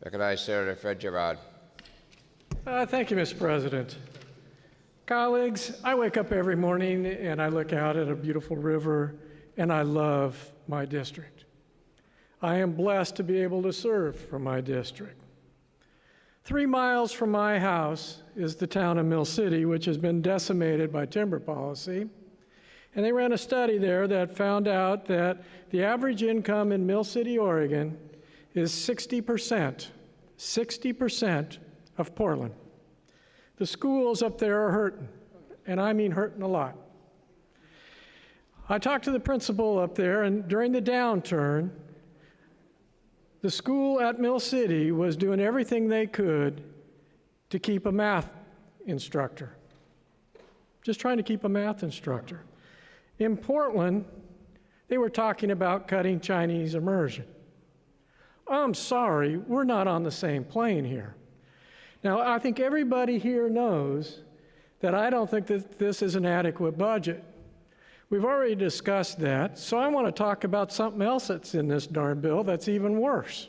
Recognize Senator Fred Girod. Thank you, Mr. President. Colleagues, I wake up every morning and I look out at a beautiful river and I love my district. I am blessed to be able to serve from my district. 3 miles from my house is the town of Mill City, which has been decimated by timber policy. And they ran a study there that found out that the average income in Mill City, Oregon is 60% of Portland. The schools up there are hurting, and I mean hurting a lot. I talked to the principal up there, and during the downturn, the school at Mill City was doing everything they could to keep a math instructor. Just trying to keep a math instructor. In Portland, they were talking about cutting Chinese immersion. I'm sorry, we're not on the same plane here. Now, I think everybody here knows that I don't think that this is an adequate budget. We've already discussed that, so I want to talk about something else that's in this darn bill that's even worse,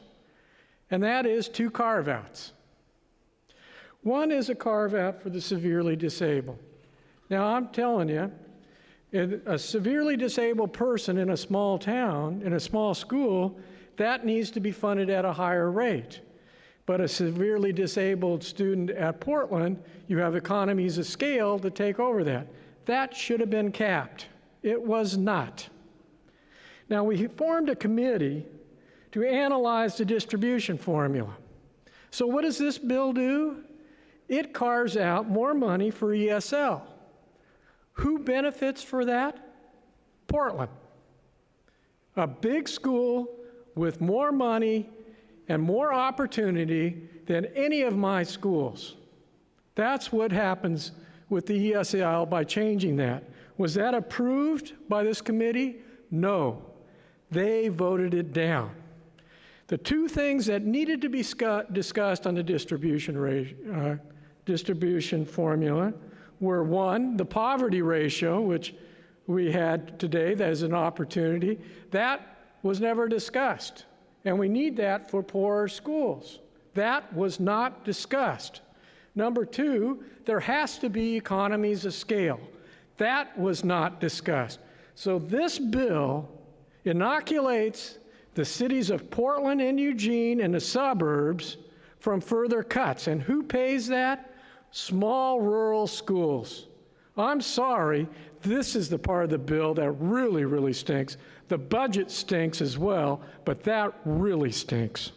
and that is 2 carve-outs. One is a carve-out for the severely disabled. Now, I'm telling you, a severely disabled person in a small town, in a small school, that needs to be funded at a higher rate. But a severely disabled student at Portland, you have economies of scale to take over that. That should have been capped. It was not. Now, we formed a committee to analyze the distribution formula. So what does this bill do? It carves out more money for ESL. Who benefits for that? Portland. A big school with more money and more opportunity than any of my schools. That's what happens with the ESL by changing that. Was that approved by this committee? No. They voted it down. The 2 things that needed to be discussed on the distribution formula were, 1, the poverty ratio, which we had today as an opportunity. That was never discussed, and we need that for poorer schools. That was not discussed. Number 2, there has to be economies of scale. That was not discussed. So this bill inoculates the cities of Portland and Eugene and the suburbs from further cuts. And who pays that? Small rural schools. I'm sorry, this is the part of the bill that really, really stinks. The budget stinks as well, but that really stinks.